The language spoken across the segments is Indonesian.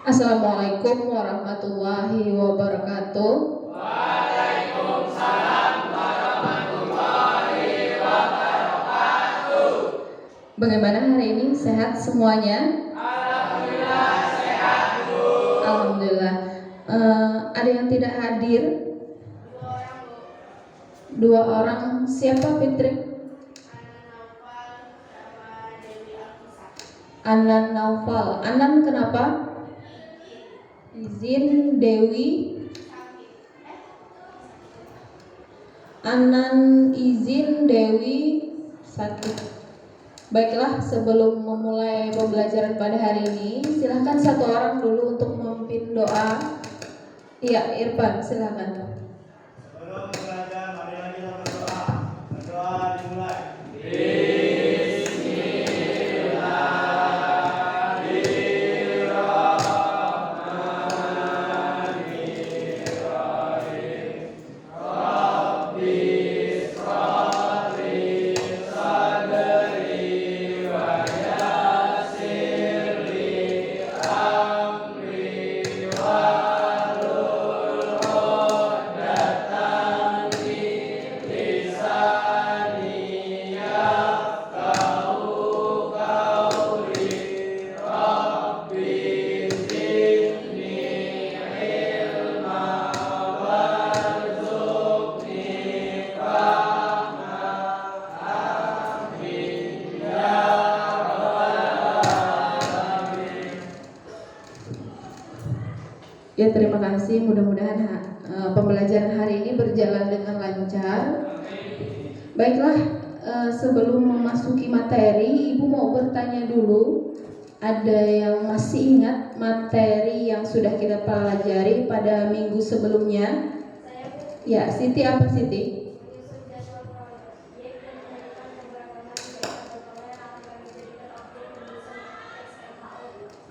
Assalamualaikum warahmatullahi wabarakatuh. Waalaikumsalam warahmatullahi wabarakatuh. Bagaimana hari ini? Sehat semuanya? Alhamdulillah sehat, Bu. Alhamdulillah. Ada yang tidak hadir? Dua orang. Siapa, Fitri? Anan Naufal. Anan kenapa? Izin. Dewi. Anan izin, Dewi sakit. Baiklah, sebelum memulai pembelajaran pada hari ini, silahkan satu orang dulu untuk memimpin doa. Iya, Irfan, silahkan. Sebelum belajar, mari kita berdoa. Berdoa dimulai. Ya, terima kasih. Mudah-mudahan pembelajaran hari ini berjalan dengan lancar. Baiklah, sebelum memasuki materi, Ibu mau bertanya dulu. Ada yang masih ingat materi yang sudah kita pelajari pada minggu sebelumnya? Ya, Siti apa Siti?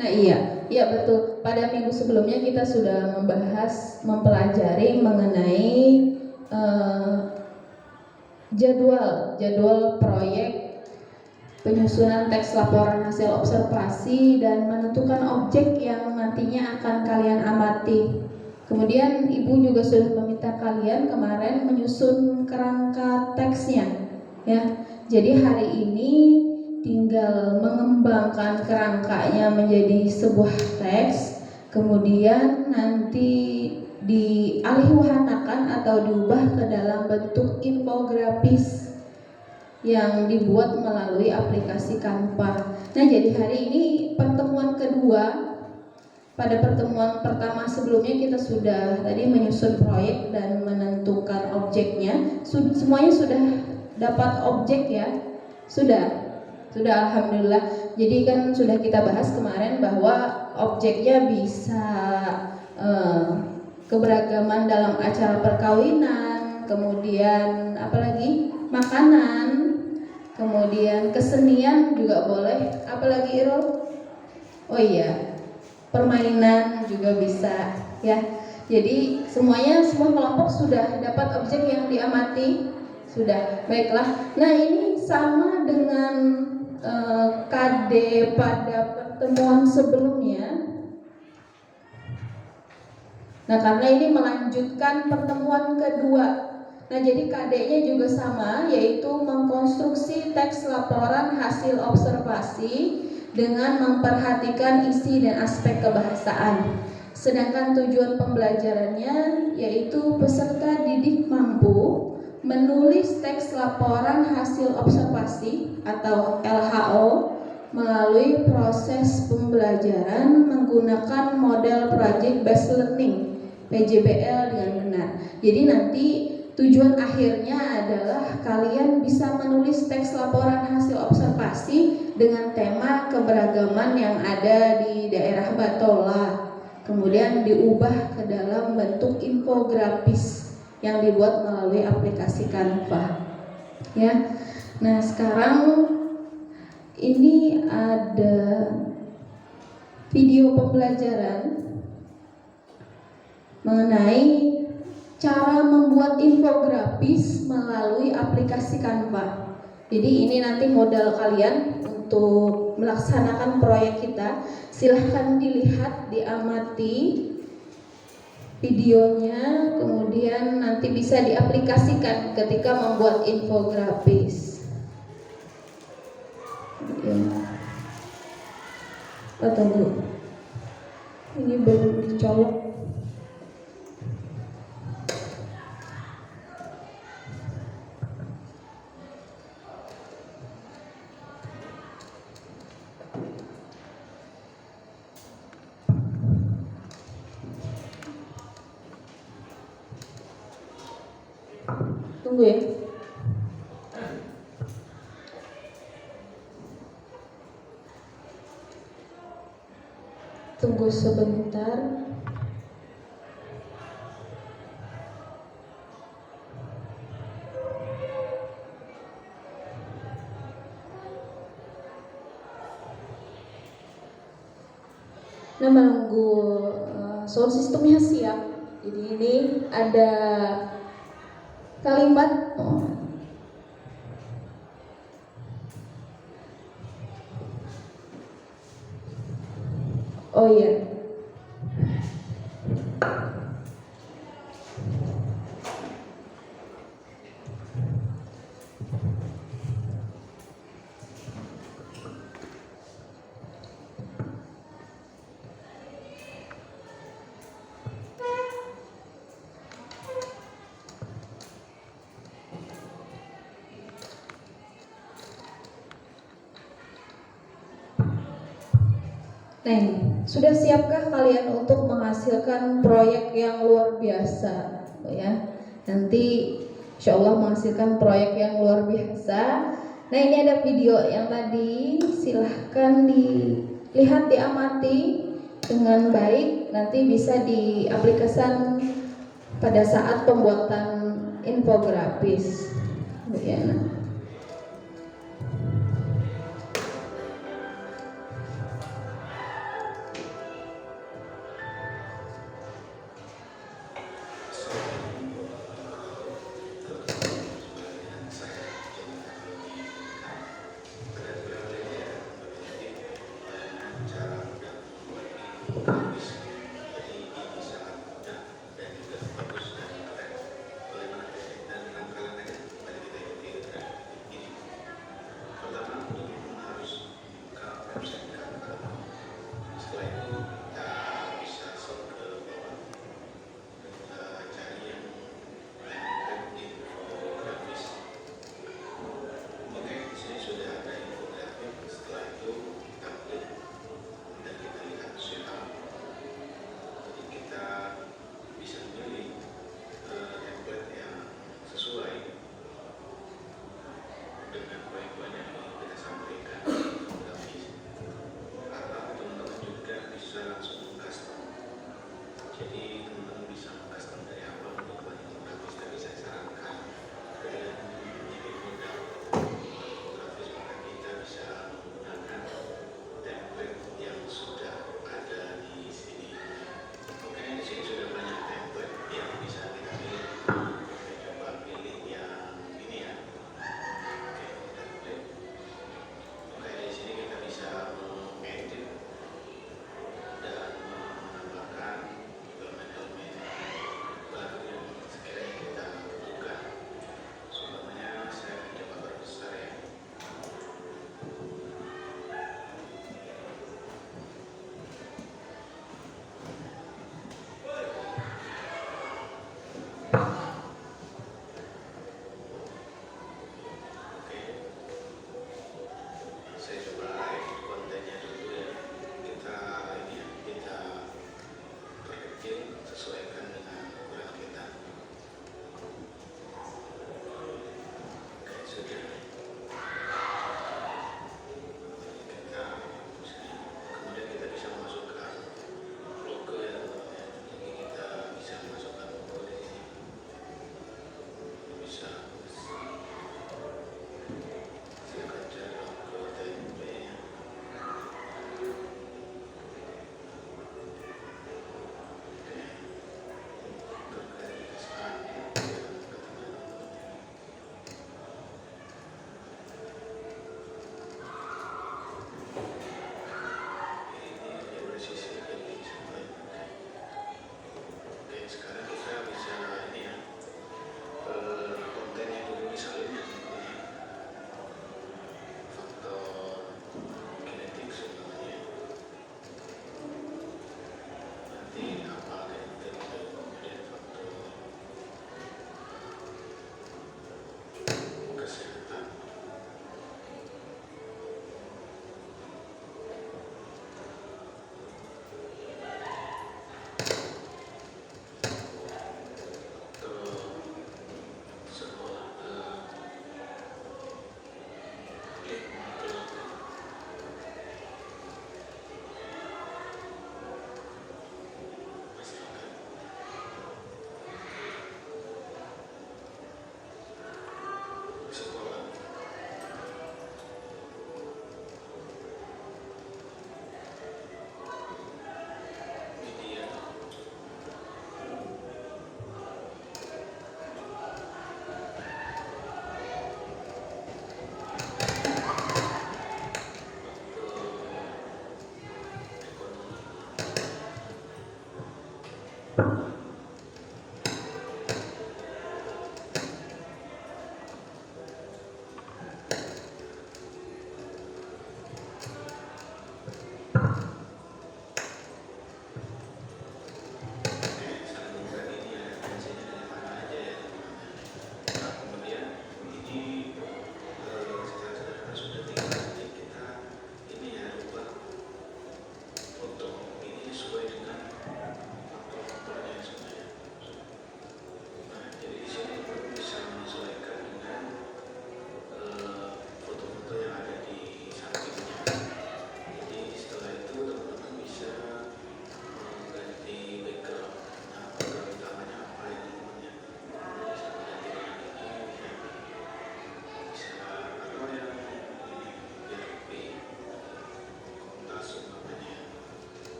Nah iya betul. Pada minggu sebelumnya kita sudah mempelajari mengenai jadwal proyek, penyusunan teks laporan hasil observasi, dan menentukan objek yang nantinya akan kalian amati. Kemudian Ibu juga sudah meminta kalian kemarin menyusun kerangka teksnya, ya. Jadi hari ini tinggal mengembangkan kerangkanya menjadi sebuah teks, kemudian nanti dialihwahanakan atau diubah ke dalam bentuk infografis yang dibuat melalui aplikasi Canva. Nah, jadi hari ini pertemuan kedua. Pada pertemuan pertama sebelumnya kita sudah tadi menyusun proyek dan menentukan objeknya. Semuanya sudah dapat objek ya? Sudah alhamdulillah. Jadi kan sudah kita bahas kemarin bahwa objeknya bisa keberagaman dalam acara perkawinan, kemudian apalagi makanan, kemudian kesenian juga boleh, apalagi Irul? Oh iya, permainan juga bisa ya. Jadi semua kelompok sudah dapat objek yang diamati. Sudah, baiklah. Nah, ini sama dengan KD pada pertemuan sebelumnya. Nah, karena ini melanjutkan pertemuan kedua. Nah, jadi KD-nya juga sama, yaitu mengkonstruksi teks laporan hasil observasi dengan memperhatikan isi dan aspek kebahasaan. Sedangkan tujuan pembelajarannya yaitu peserta didik mampu menulis teks laporan hasil observasi atau LHO melalui proses pembelajaran menggunakan model Project Based Learning PJBL dengan benar. Jadi nanti tujuan akhirnya adalah kalian bisa menulis teks laporan hasil observasi dengan tema keberagaman yang ada di daerah Batola, kemudian diubah ke dalam bentuk infografis yang dibuat melalui aplikasi Canva. Ya. Nah, sekarang ini ada video pembelajaran mengenai cara membuat infografis melalui aplikasi Canva. Jadi ini nanti modal kalian untuk melaksanakan proyek kita. Silahkan dilihat, diamati videonya, kemudian nanti bisa diaplikasikan ketika membuat infografis. Ya. Oh, tunggu, ini belum dicolok. Tunggu ya. Tunggu sebentar. Nah, menunggu sound systemnya siap. Jadi ini ada kalimat oh iya. Nah, ini sudah siapkah kalian untuk menghasilkan proyek yang luar biasa, ya? Nanti insya Allah menghasilkan proyek yang luar biasa. Nah, ini ada video yang tadi, silahkan dilihat, diamati dengan baik. Nanti bisa diaplikasikan pada saat pembuatan infografis, ya.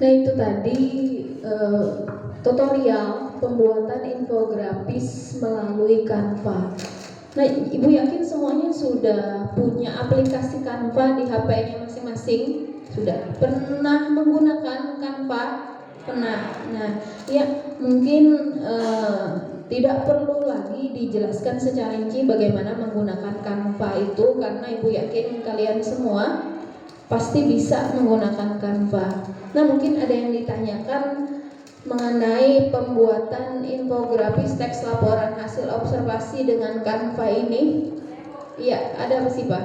Nah itu tadi tutorial pembuatan infografis melalui Canva. Nah Ibu yakin semuanya sudah punya aplikasi Canva di HP-nya masing-masing? Sudah pernah menggunakan Canva? Pernah. Nah ya mungkin tidak perlu lagi dijelaskan secara rinci bagaimana menggunakan Canva itu, karena Ibu yakin kalian semua pasti bisa menggunakan Canva. Nah mungkin ada yang ditanyakan mengenai pembuatan infografis teks laporan hasil observasi dengan Canva ini. Iya, ada apa sih Pak?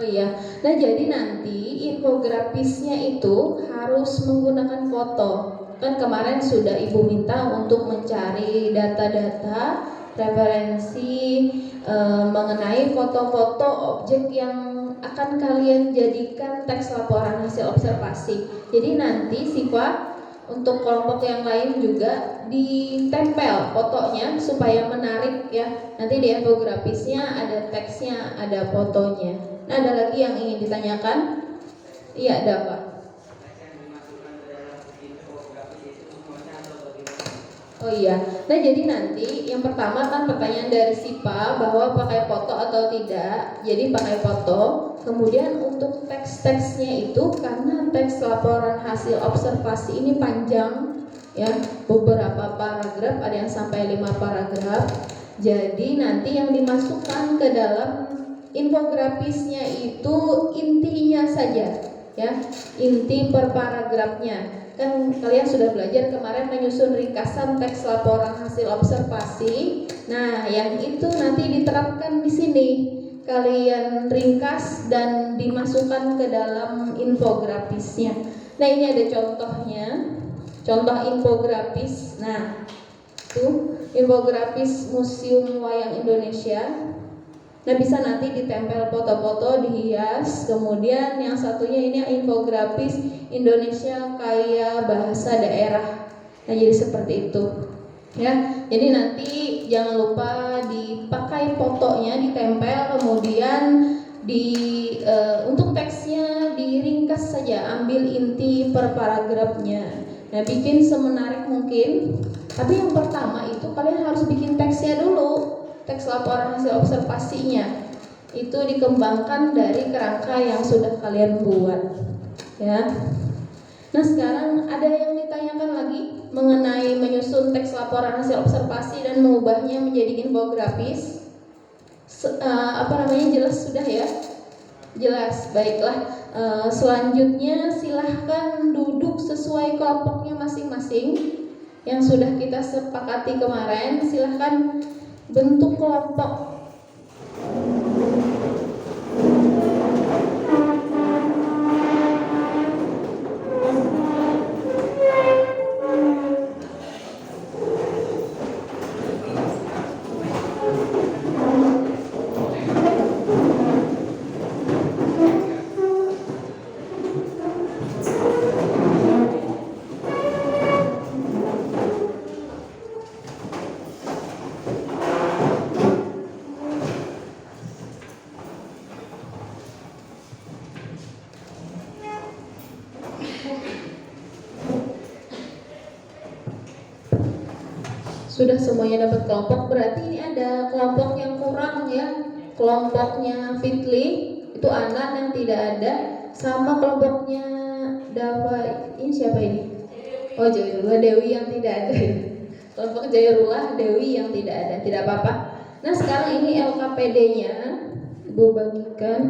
Oh iya, nah jadi nanti infografisnya itu harus menggunakan foto. Kan kemarin sudah Ibu minta untuk mencari data-data referensi mengenai foto-foto objek yang akan kalian jadikan teks laporan hasil observasi. Jadi nanti Siva untuk kelompok yang lain juga ditempel fotonya supaya menarik ya. Nanti di infografisnya ada teksnya, ada fotonya. Nah ada lagi yang ingin ditanyakan? Iya ada Pak. Oh iya, nah jadi nanti yang pertama kan pertanyaan dari Sipa bahwa pakai foto atau tidak. Jadi pakai foto. Kemudian untuk teks-teksnya itu karena teks laporan hasil observasi ini panjang ya, beberapa paragraf, ada yang sampai 5 paragraf. Jadi nanti yang dimasukkan ke dalam infografisnya itu intinya saja ya, inti per paragrafnya. Kan kalian sudah belajar kemarin menyusun ringkasan teks laporan hasil observasi. Nah, yang itu nanti diterapkan di sini. Kalian ringkas dan dimasukkan ke dalam infografisnya. Nah, ini ada contohnya. Contoh infografis. Nah, itu infografis Museum Wayang Indonesia. Nah bisa nanti ditempel foto-foto, dihias. Kemudian yang satunya ini infografis Indonesia Kaya Bahasa Daerah. Nah jadi seperti itu ya. Jadi nanti jangan lupa dipakai fotonya, ditempel. Kemudian untuk teksnya diringkas saja, ambil inti per paragrafnya. Nah bikin semenarik mungkin. Tapi yang pertama itu kalian harus bikin teksnya dulu. Teks laporan hasil observasinya itu dikembangkan dari kerangka yang sudah kalian buat ya. Nah sekarang ada yang ditanyakan lagi mengenai menyusun teks laporan hasil observasi dan mengubahnya menjadi infografis. Jelas sudah ya? Jelas, baiklah. Selanjutnya silahkan duduk sesuai kelompoknya masing-masing. yang sudah kita sepakati kemarin, silahkan bentuk kelompok. Sudah semuanya dapat kelompok, berarti ini ada kelompok yang kurang ya. Kelompoknya Fitli itu Anan yang tidak ada, sama kelompoknya Dawa, ini siapa ini? Oh, Jairullah Dewi yang tidak ada. Kelompok Jairullah Dewi yang tidak ada, tidak apa-apa. Nah, sekarang ini LKPD-nya Ibu bagikan.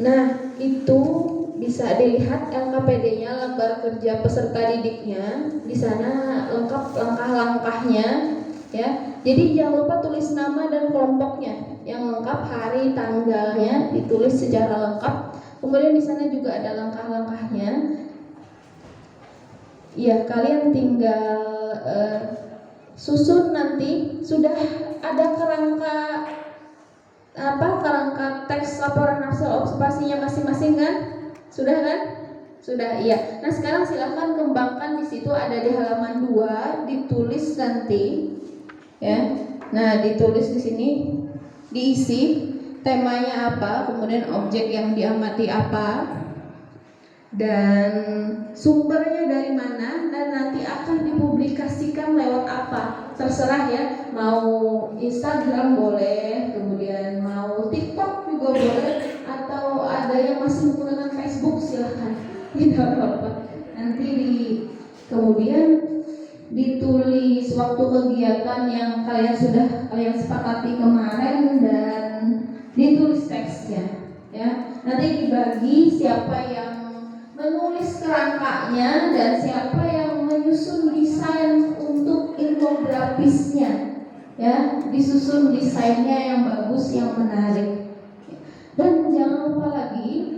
Nah, itu bisa dilihat LKPD-nya, lembar kerja peserta didiknya. Di sana lengkap langkah-langkahnya, ya. Jadi jangan lupa tulis nama dan kelompoknya yang lengkap, hari, tanggalnya ditulis secara lengkap. Kemudian di sana juga ada langkah-langkahnya. Ya, kalian tinggal susun nanti. Sudah ada kerangka teks laporan hasil observasinya masing-masing kan? Sudah kan? Sudah, iya. Nah, sekarang silahkan kembangkan di situ, ada di halaman 2, ditulis nanti ya. Nah, ditulis di sini, diisi temanya apa, kemudian objek yang diamati apa, dan sumbernya dari mana, dan nanti akan dipublikasikan lewat apa, terserah ya. Mau Instagram boleh, kemudian mau TikTok juga boleh, atau ada yang masih menggunakan Facebook silahkan, tidak apa-apa. Nanti kemudian ditulis waktu kegiatan yang kalian sepakati kemarin, dan ditulis teksnya ya. Nanti dibagi siapa yang menulis kerangkanya dan siapa yang menyusun desain untuk infografisnya ya, disusun desainnya yang bagus, yang menarik. Dan jangan lupa lagi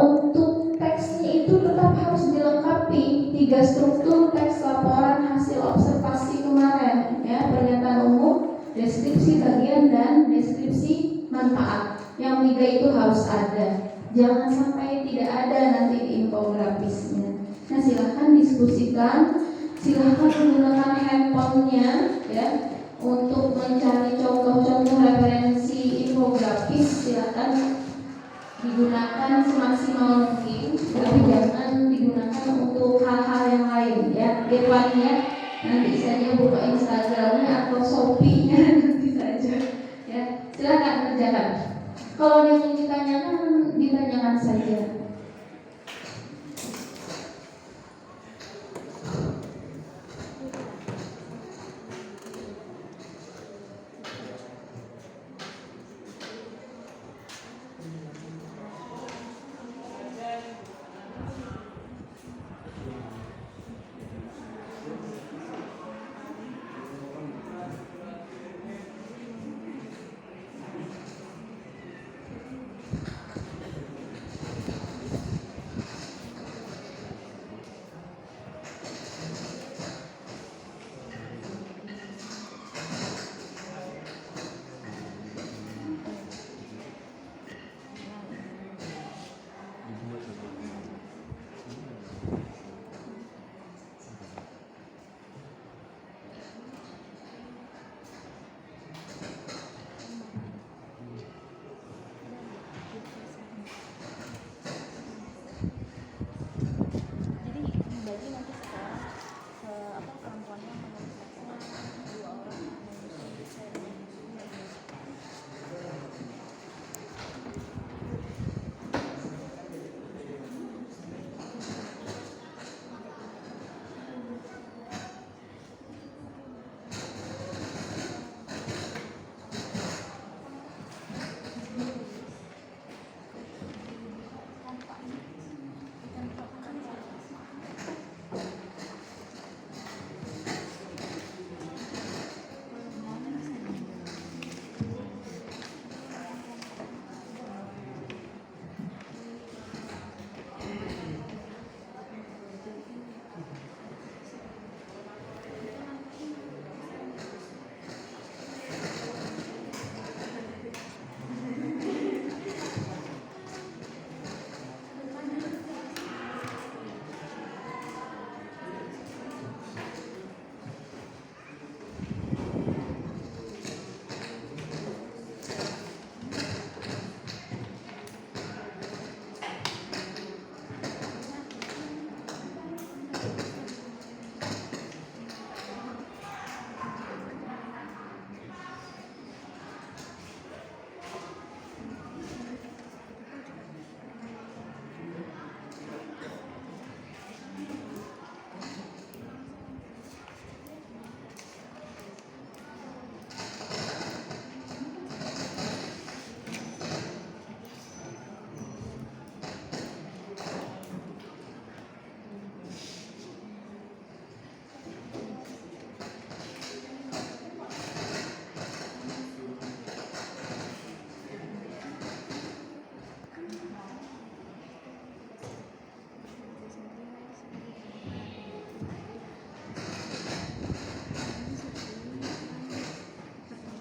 untuk teksnya itu tetap harus dilengkapi 3 struktur teks laporan hasil observasi kemarin ya, pernyataan umum, deskripsi bagian, dan deskripsi manfaat. Yang 3 itu harus ada. Jangan sampai tidak ada nanti di infografisnya. Nah, silahkan diskusikan, silahkan menggunakan handphonenya ya untuk mencari contoh-contoh referensi infografis. Silahkan digunakan semaksimal mungkin, tapi jangan digunakan untuk hal-hal yang lain ya. Depannya nanti saja buka Instagramnya atau Shopee-nya nanti saja ya. Silahkan kerjakan. Kalau ada yang ditanyakan, ditanyakan saja.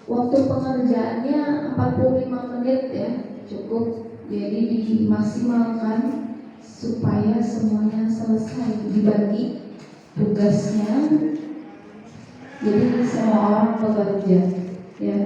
Waktu pengerjaannya 45 menit ya, cukup. Jadi dimaksimalkan supaya semuanya selesai, dibagi tugasnya. Jadi semua orang bekerja ya.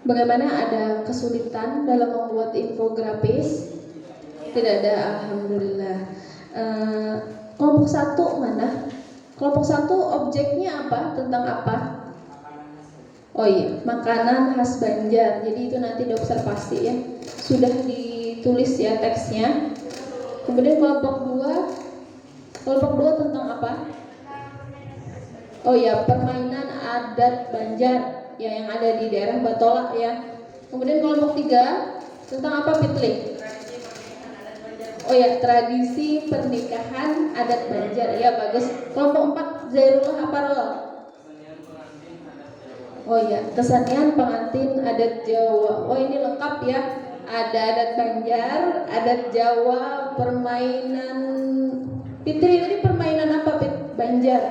Bagaimana, ada kesulitan dalam membuat infografis? Tidak ada, alhamdulillah. Kelompok 1 mana? Kelompok 1 objeknya apa? Tentang apa? Oh iya, makanan khas Banjar. Jadi itu nanti diobservasi ya. Sudah ditulis ya teksnya. Kemudian kelompok 2 tentang apa? Oh ya, permainan adat Banjar ya, yang ada di daerah Batola ya. Kemudian kelompok 3 tentang apa, Pitlik? Oh ya, tradisi pernikahan adat Banjar ya, bagus. Kelompok 4 Zairullah apa Rol? Oh ya, kesenian pengantin adat Jawa. Oh ini lengkap ya. Ada adat Banjar, adat Jawa, permainan. Fitri, ini permainan apa, Banjar?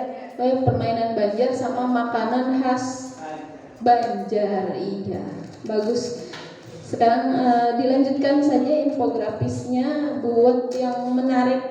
Oh ya, permainan Banjar sama makanan khas Banjar. Iya, bagus. Sekarang dilanjutkan saja infografisnya buat yang menarik.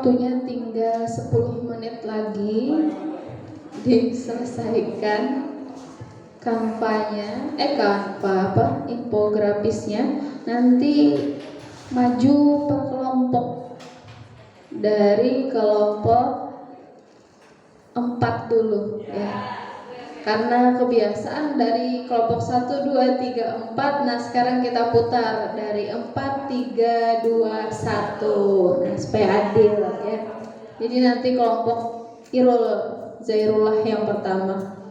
waktunya tinggal 10 menit lagi diselesaikan infografisnya. Nanti maju per kelompok, dari kelompok 4 dulu ya, karena kebiasaan dari kelompok 1, 2, 3, 4. Nah sekarang kita putar dari 4, 3, 2, 1. Nah supaya adil ya. Jadi nanti kelompok Irul Zairullah yang pertama.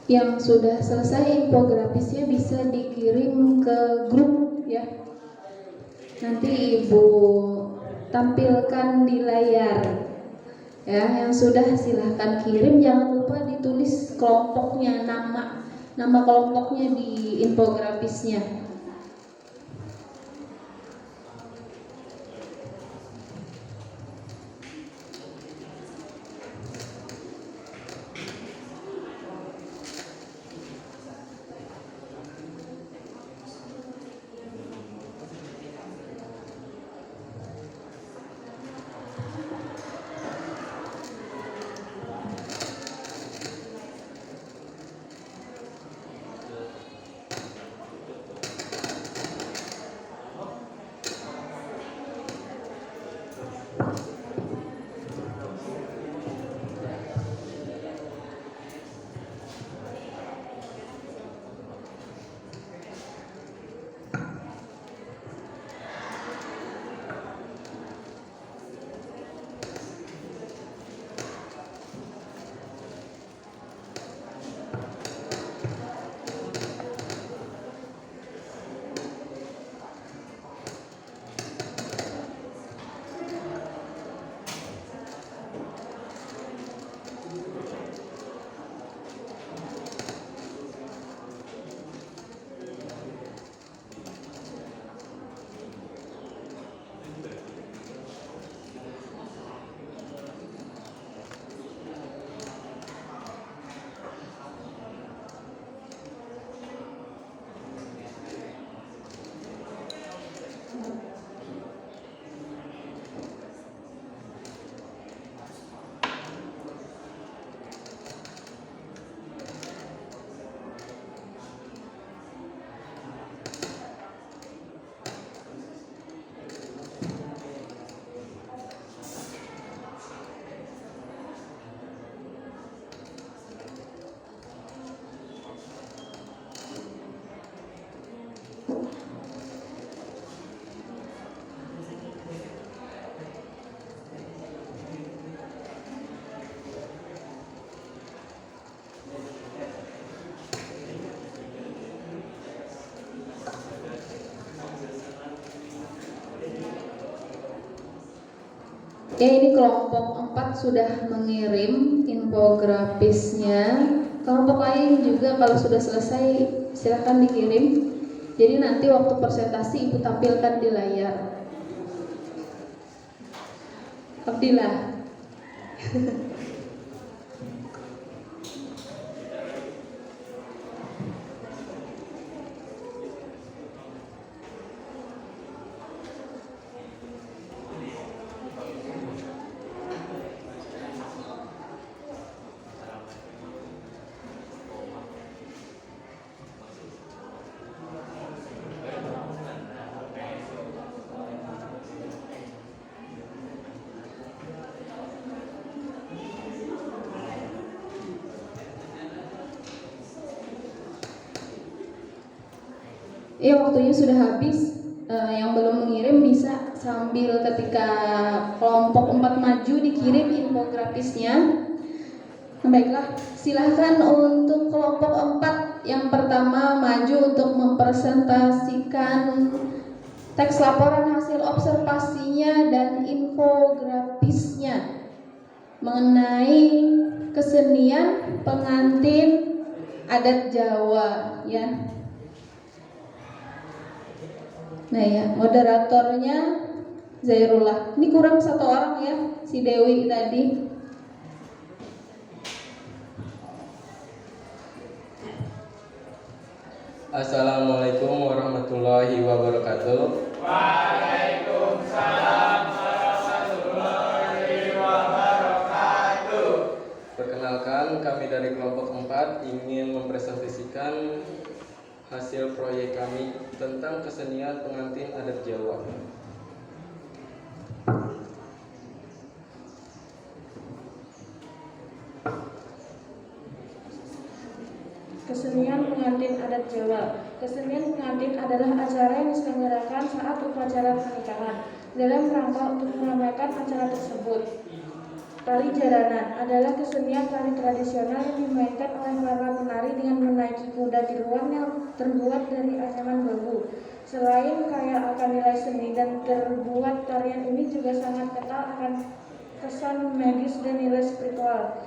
Yang sudah selesai infografisnya bisa dikirim ke grup ya. Nanti Ibu tampilkan di layar ya. Yang sudah silahkan kirim, jangan lupa ditulis kelompoknya, nama kelompoknya di infografisnya. Ya, ini kelompok 4 sudah mengirim infografisnya. Kelompok lain juga kalau sudah selesai silahkan dikirim. Jadi nanti waktu presentasi Ibu tampilkan di layar. Abdillah. Ya, waktunya sudah habis. Yang belum mengirim bisa sambil ketika kelompok 4 maju dikirim infografisnya. Baiklah, silahkan untuk kelompok 4 yang pertama maju untuk mempresentasikan teks laporan hasil observasinya dan infografisnya mengenai kesenian pengantin adat Jawa, ya. Nah ya, moderatornya Zairullah. Ini kurang 1 orang ya, si Dewi tadi. Assalamualaikum warahmatullahi wabarakatuh. Waalaikumsalam warahmatullahi wabarakatuh. Perkenalkan, kami dari kelompok 4 ingin mempresentasikan hasil proyek kami tentang kesenian pengantin adat Jawa. Kesenian pengantin adat Jawa. Kesenian pengantin adalah acara yang diselenggarakan saat upacara pernikahan. Dalam rangka untuk meramaikan acara tersebut, tari jaranan adalah kesenian tari tradisional yang dimainkan oleh para penari dengan menaiki kuda tiruan yang terbuat dari anyaman bambu. Selain kaya akan nilai seni dan terbuat, tarian ini juga sangat kental akan kesan magis dan nilai spiritual.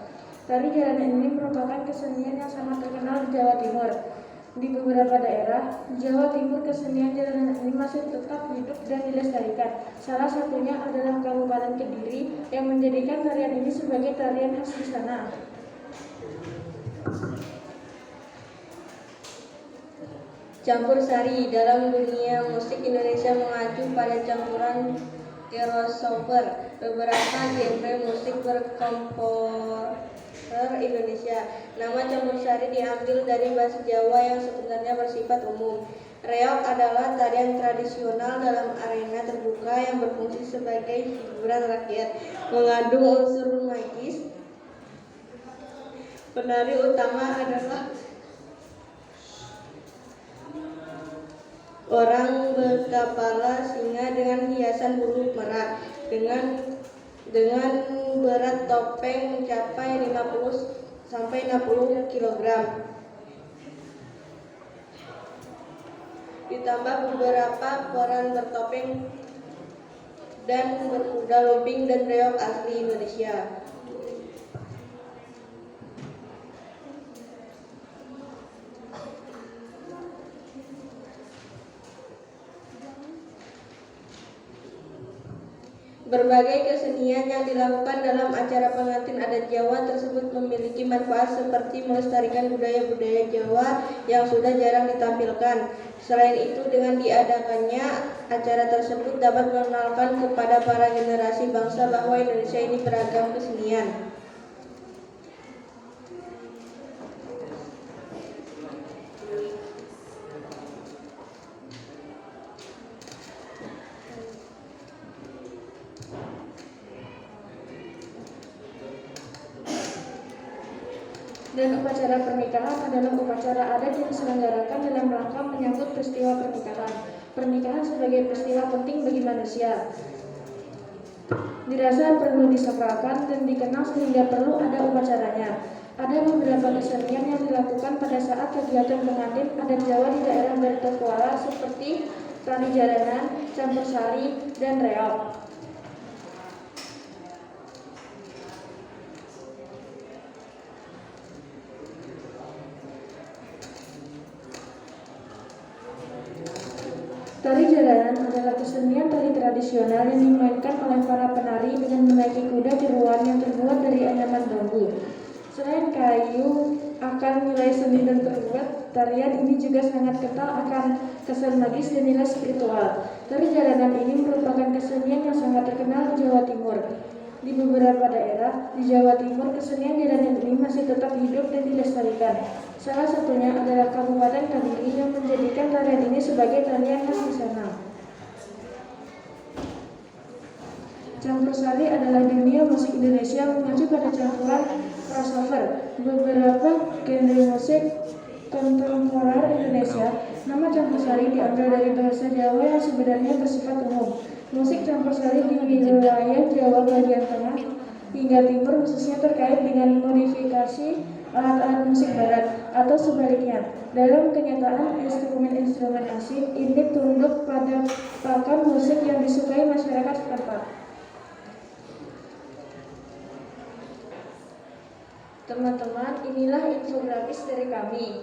Tari jaranan ini merupakan kesenian yang sangat terkenal di Jawa Timur. Di beberapa daerah Jawa Timur, kesenian jaranan ini masih tetap hidup dan dilestarikan. Salah satunya adalah Kabupaten Kediri yang menjadikan tarian ini sebagai tarian khas di sana. Campur sari. Dalam dunia musik, Indonesia mengacu pada campuran crossover beberapa genre musik berkomposer Indonesia. Nama campur sari diambil dari bahasa Jawa yang sebenarnya bersifat umum. Reog adalah tarian tradisional dalam arena terbuka yang berfungsi sebagai hiburan rakyat, mengandung unsur magis. Penari utama adalah orang berkepala singa dengan hiasan bulu merah, dengan berat topeng mencapai 50-60 kg. Ditambah beberapa peran bertopeng dan berkuda lumping dan reog asli Indonesia. Berbagai kesenian yang dilakukan dalam acara pengantin adat Jawa tersebut memiliki manfaat seperti melestarikan budaya-budaya Jawa yang sudah jarang ditampilkan. Selain itu, dengan diadakannya acara tersebut dapat mengenalkan kepada para generasi bangsa bahwa Indonesia ini beragam kesenian. Dan upacara pernikahan adalah upacara adat yang diselenggarakan dalam rangka menyambut peristiwa pernikahan. Pernikahan sebagai peristiwa penting bagi manusia dirasa perlu disakralkan dan dikenal sehingga perlu ada upacaranya. Ada beberapa kesenian yang dilakukan pada saat kegiatan pengantin adat Jawa di daerah berterkuala seperti tari jaranan, campur sari, dan reog. Tari jaranan adalah kesenian tari tradisional tradisional yang dimainkan oleh para penari dengan menaiki kuda di ruang yang terbuat dari anyaman bambu. Selain kayu akan nilai seni dan terbuat, tarian ini juga sangat kental akan kesan magis dan nilai spiritual. Tari jaranan ini merupakan kesenian yang sangat terkenal di Jawa Timur. Di beberapa daerah di Jawa Timur, kesenian jaranan ini masih tetap hidup dan dilestarikan. Salah satunya adalah Kabupaten Kediri yang menjadikan tarian ini sebagai tarian khas di sana. Campur sari adalah dunia musik Indonesia mengacu pada campuran crossover beberapa genre musik kontemporer Indonesia. Nama campur sari diambil dari bahasa Jawa yang sebenarnya bersifat umum. Musik campur sari di wilayah Jawa bagian tengah hingga timur khususnya terkait dengan modifikasi alat-alat musik barat atau sebaliknya. Dalam kenyataan, instrumen-instrumen asing ini tunduk pada pakem musik yang disukai masyarakat setempat. Teman-teman, inilah infografis dari kami.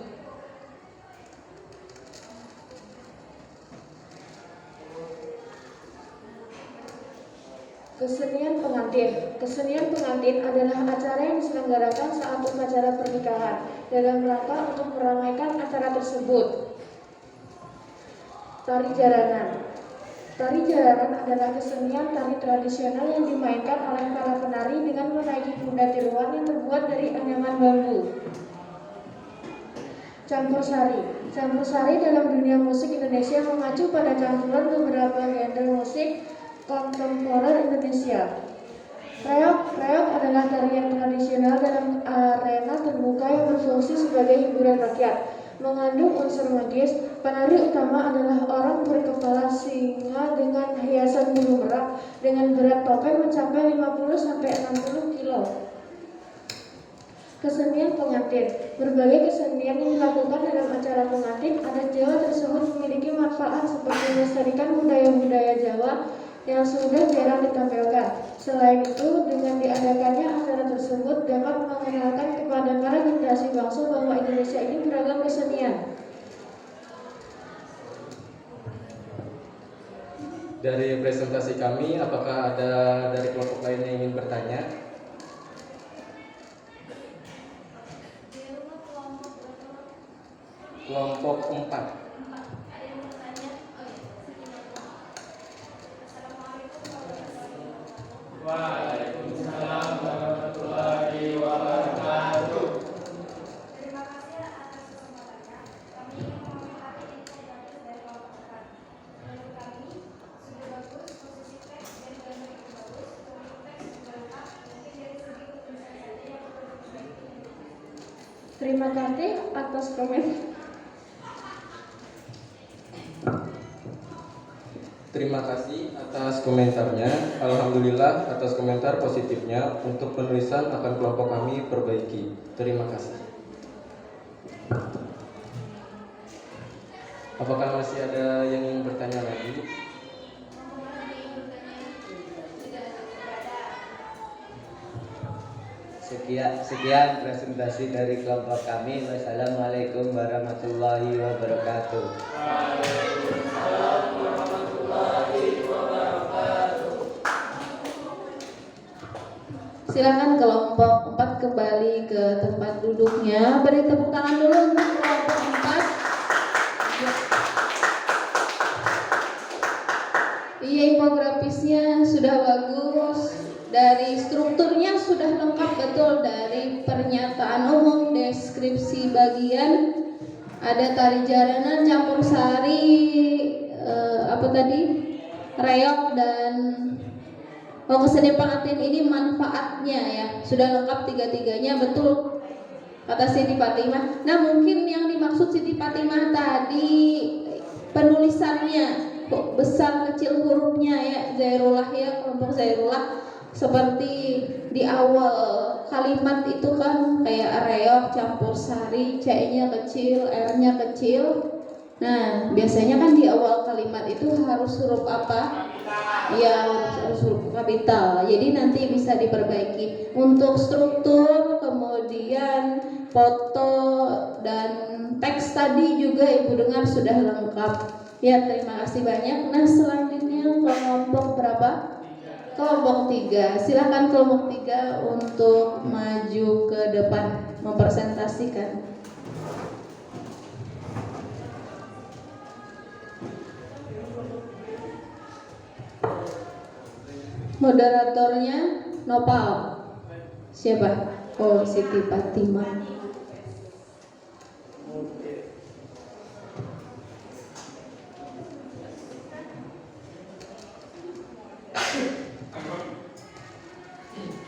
Kesenian pengantin. Kesenian pengantin adalah acara yang diselenggarakan saat upacara pernikahan dalam rangka untuk meramaikan acara tersebut. Tari jaranan. Tari jaranan adalah kesenian tari tradisional yang dimainkan oleh para penari dengan menaiki kuda tiruan yang terbuat dari anyaman bambu. Campur sari. Campur sari dalam dunia musik Indonesia mengacu pada campuran beberapa genre musik kontemporer Indonesia. Reog adalah tarian tradisional dalam arena terbuka yang berfungsi sebagai hiburan rakyat. Mengandung unsur magis, penari utama adalah orang berkepala singa dengan hiasan bulu merak dengan berat topeng mencapai 50-60 kg. Kesenian pengantin. Berbagai kesenian yang dilakukan dalam acara pengantin adat Jawa tersebut memiliki manfaat seperti melestarikan budaya-budaya Jawa yang sudah jarang ditampilkan. Selain itu, dengan diadakannya acara tersebut dapat mengenalkan kepada para generasi bangsa bahwa Indonesia ini beragam kesenian. Dari presentasi kami, apakah ada dari kelompok lain yang ingin bertanya? Kelompok 4. Waalaikumsalam warahmatullahi wabarakatuh. Terima kasih atas kesempatannya. Kami ingin mengomentari info gratis dari kelompok 4. Menurut kami, sudah bagus, posisi teks dan gambar itu bagus, bentuk teks juga lengkap, mungkin dari segi penulisan saja yang perlu diperbaiki. Terima kasih atas komen. Terima kasih atas komentarnya. Alhamdulillah atas komentar positifnya. Untuk penulisan akan kelompok kami perbaiki. Terima kasih. Apakah masih ada yang ingin bertanya lagi? Sekian presentasi dari kelompok kami. Wassalamualaikum warahmatullahi wabarakatuh. Waalaikumsalam warahmatullahi wabarakatuh. Silakan kelompok 4 kembali ke tempat duduknya. Beri tepuk tangan dulu untuk kelompok 4. Iya, infografisnya sudah bagus. Dari strukturnya sudah lengkap betul, dari pernyataan umum, deskripsi bagian, ada tari jaranan, campur sari, reog dan kesenian pengantin ini manfaatnya ya sudah lengkap tiga-tiganya, betul kata Siti Fatimah. Nah, mungkin yang dimaksud Siti Fatimah tadi penulisannya kok besar kecil hurufnya ya, Zairullah ya, kelompok Zairullah. Seperti di awal kalimat itu kan kayak reog, campur sari, C-nya kecil, R-nya kecil. Nah, biasanya kan di awal kalimat itu harus huruf apa? Ya, harus huruf kapital. Jadi nanti bisa diperbaiki. Untuk struktur, kemudian foto dan teks tadi juga Ibu dengar sudah lengkap. Ya, terima kasih banyak. Nah, selanjutnya yang kelompok berapa? Kelompok 3. Silakan kelompok 3 untuk maju ke depan mempresentasikan. Moderatornya Nopal. Siapa? Oh, Siti Fatimah.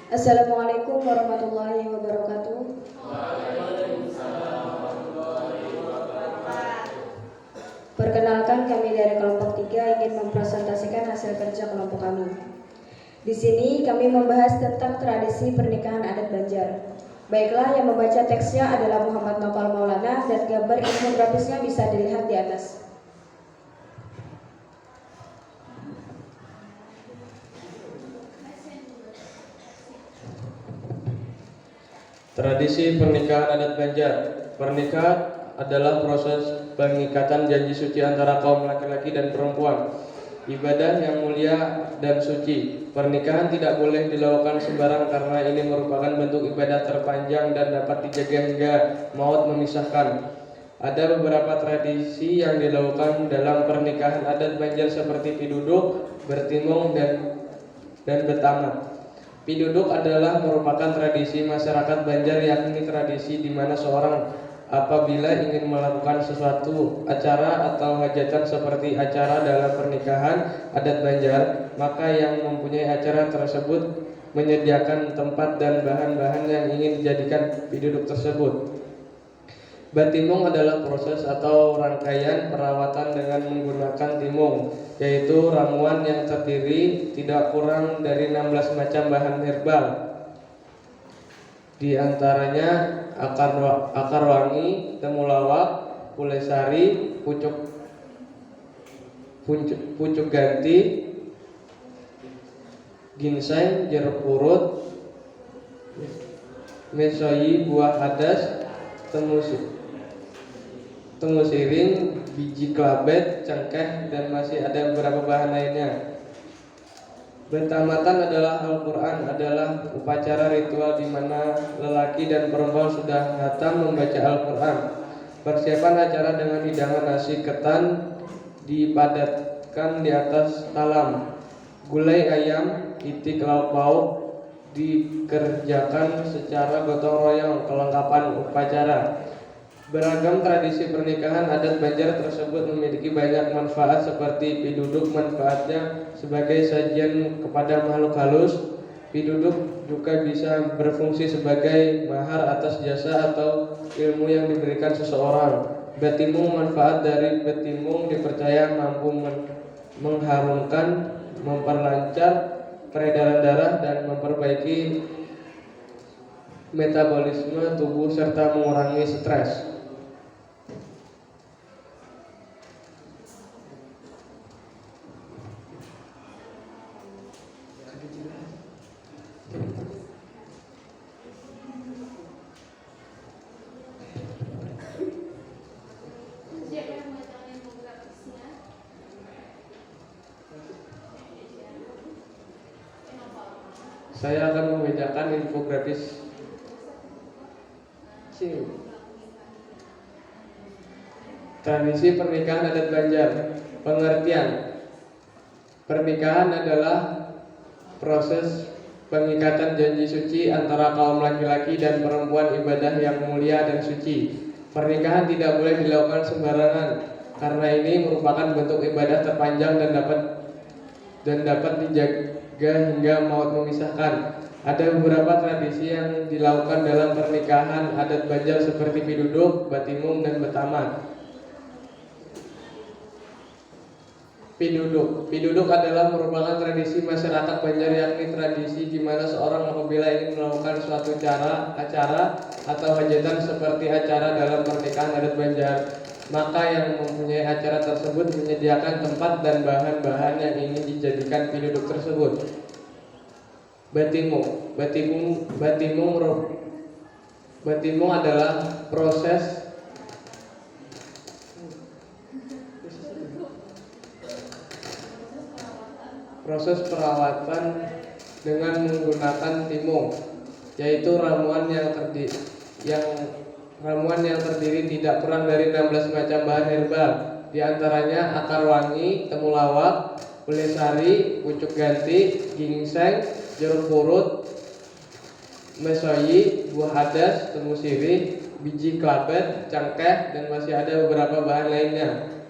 Assalamualaikum warahmatullahi wabarakatuh. Perkenalkan, kami dari kelompok 3 ingin mempresentasikan hasil kerja kelompok kami. Di sini kami membahas tentang tradisi pernikahan adat Banjar. Baiklah, yang membaca teksnya adalah Muhammad Nopal Maulana dan gambar infografisnya bisa dilihat di atas. Tradisi pernikahan adat Banjar. Pernikahan adalah proses pengikatan janji suci antara kaum laki-laki dan perempuan. Ibadah yang mulia dan suci. Pernikahan tidak boleh dilakukan sembarang karena ini merupakan bentuk ibadah terpanjang dan dapat dijaga hingga maut memisahkan. Ada beberapa tradisi yang dilakukan dalam pernikahan adat Banjar seperti piduduk, bertimung, dan betama. Piduduk adalah merupakan tradisi masyarakat Banjar, yakni tradisi di mana seorang apabila ingin melakukan sesuatu acara atau hajatan seperti acara dalam pernikahan adat Banjar, maka yang mempunyai acara tersebut menyediakan tempat dan bahan-bahan yang ingin dijadikan piduduk tersebut. Batimung adalah proses atau rangkaian perawatan dengan menggunakan timung, yaitu ramuan yang terdiri tidak kurang dari 16 macam bahan herbal. Di antaranya akar wangi, temulawak, pulesari, pucuk ganti, ginseng, jeruk purut, mesoi, buah hadas, temu sirih, biji kelabet, cengkeh, dan masih ada beberapa bahan lainnya. Bertamatan adalah Al-Quran, adalah upacara ritual di mana lelaki dan perempuan sudah hatam membaca Al-Quran. Persiapan acara dengan hidangan nasi ketan dipadatkan di atas talam. Gulai ayam, itik lauk pauk dikerjakan secara gotong royong, kelengkapan upacara. Beragam tradisi pernikahan adat Banjar tersebut memiliki banyak manfaat seperti piduduk, manfaatnya sebagai sajian kepada makhluk halus. Piduduk juga bisa berfungsi sebagai mahar atas jasa atau ilmu yang diberikan seseorang. Batimung, manfaat dari batimung dipercaya mampu mengharumkan, memperlancar peredaran darah dan memperbaiki metabolisme tubuh serta mengurangi stres. Saya akan membedakan infografis. Tradisi pernikahan adat Banjar. Pengertian: pernikahan adalah proses pengikatan janji suci antara kaum laki-laki dan perempuan, ibadah yang mulia dan suci. Pernikahan tidak boleh dilakukan sembarangan karena ini merupakan bentuk ibadah terpanjang dan dapat dijaga hingga maut memisahkan. Ada beberapa tradisi yang dilakukan dalam pernikahan adat Banjar seperti piduduk, batimung, dan betama. Piduduk adalah merupakan tradisi masyarakat Banjar, yakni tradisi di mana seorang apabila ingin melakukan suatu acara atau hajatan seperti acara dalam pernikahan adat Banjar, maka yang mempunyai acara tersebut menyediakan tempat dan bahan-bahan yang ingin dijadikan piduduk tersebut. Batimung adalah proses proses perawatan dengan menggunakan timung, yaitu ramuan yang terdiri tidak kurang dari 16 macam bahan herbal, di antaranya akar wangi, temulawak, kulit sari, pucuk ganti, ginseng, jeruk purut, mesoyi, buah hadas, temu sirih, biji kelabet, cengkeh, dan masih ada beberapa bahan lainnya.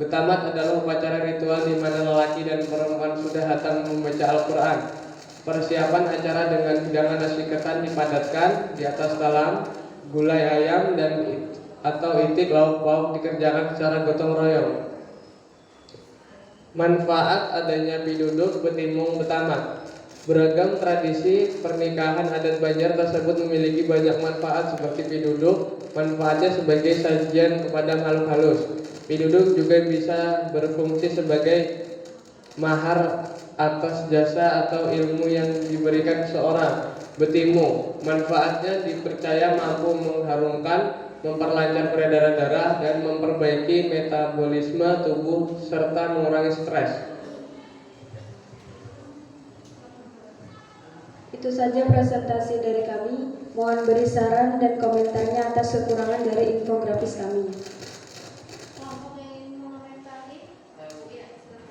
Betamat adalah upacara ritual di mana lelaki dan perempuan sudah hatam membaca Al-Quran. Persiapan acara dengan hidangan nasi ketan dipadatkan di atas talam, gulai ayam atau itik lauk pauk dikerjakan secara gotong royong. Manfaat adanya piduduk betimung betamat. Beragam tradisi pernikahan adat Banjar tersebut memiliki banyak manfaat seperti piduduk, manfaatnya sebagai sajian kepada makhluk halus. Piduduk juga bisa berfungsi sebagai mahar atas jasa atau ilmu yang diberikan seseorang. Betimung, manfaatnya dipercaya mampu mengharumkan, memperlancar peredaran darah, dan memperbaiki metabolisme tubuh serta mengurangi stres. Itu saja presentasi dari kami. Mohon beri saran dan komentarnya atas kekurangan dari infografis kami. Kelompok yang ingin mengomentari? Iya, silakan.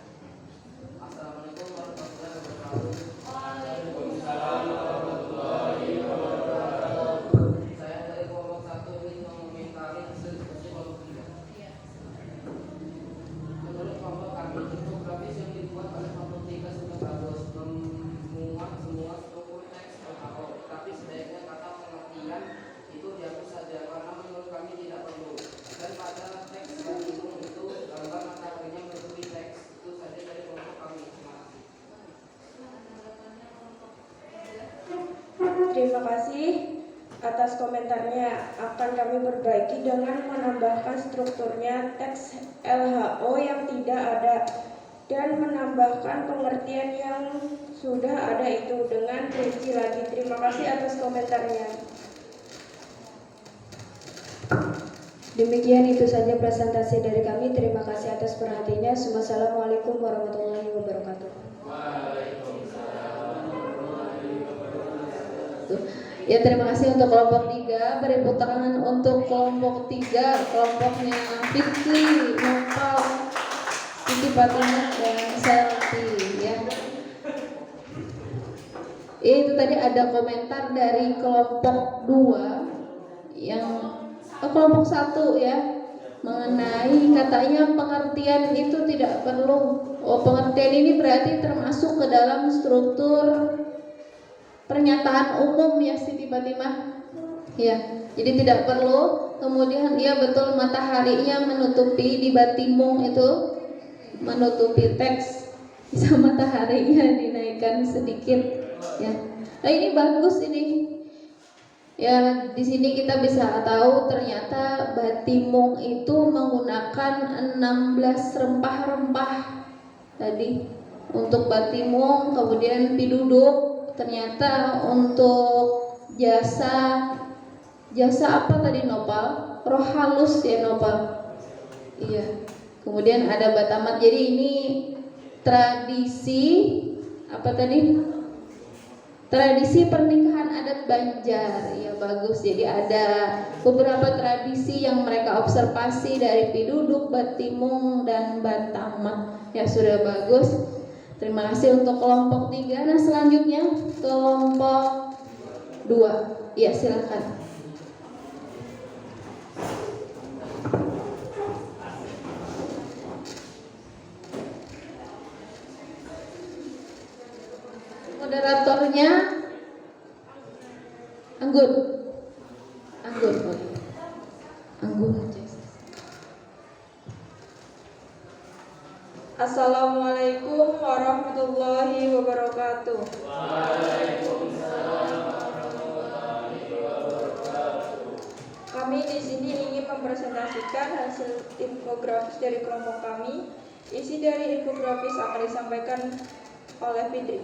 Assalamualaikum warahmatullahi wabarakatuh. Waalaikumsalam warahmatullahi wabarakatuh. Saya dari kelompok 1 ingin mengomentari hasil diskusi kelompok 3. Iya. Menurut kelompok kami, infografis yang dibuat oleh kelompok 3 sudah bagus, memuat semua struktur teks LHO, tapi sebaiknya kata pengertian itu dihapus saja karena menurut kami tidak perlu. Dan pada teks yang bingung itu gambar mataharinya menutupi teks. Itu saja dari kelompok kami. Terima kasih. Terima kasih atas komentarnya. Akan kami perbaiki dengan menambahkan strukturnya teks LHO yang tidak ada dan menambahkan pengertian yang sudah ada itu dengan rinci lagi. Terima kasih atas komentarnya. Demikian itu saja presentasi dari kami. Terima kasih atas perhatiannya. Wassalamualaikum warahmatullahi wabarakatuh. Ya, terima kasih untuk kelompok 3. Beri tepuk tangan untuk kelompok 3, kelompoknya Fikri, Nopal, Siti Fatimah, dan Selvi ya. Itu tadi ada komentar dari kelompok 2 yang kelompok 1 ya, mengenai katanya pengertian itu tidak perlu. Pengertian ini berarti termasuk ke dalam struktur pernyataan umum ya Siti Fatimah ya, jadi tidak perlu. Kemudian dia betul mataharinya menutupi di batimung itu menutupi teks, bisa mataharinya dinaikkan sedikit ya. Nah ini bagus ini ya, di sini kita bisa tahu ternyata batimung itu menggunakan 16 rempah-rempah tadi untuk batimung. Kemudian piduduk ternyata untuk jasa apa tadi Nopal? Roh halus ya Nopal. Iya. Kemudian ada batamat. Jadi ini tradisi apa tadi? Tradisi pernikahan adat Banjar. Ya bagus. Jadi ada beberapa tradisi yang mereka observasi dari piduduk, batimung, dan batamat. Ya sudah bagus. Terima kasih untuk kelompok 3. Nah selanjutnya kelompok 2. Ya silakan. Moderatornya Anggun. Assalamualaikum warahmatullahi wabarakatuh. Kami di sini ingin mempresentasikan hasil infografis dari kelompok kami. Isi dari infografis akan disampaikan oleh Fitri.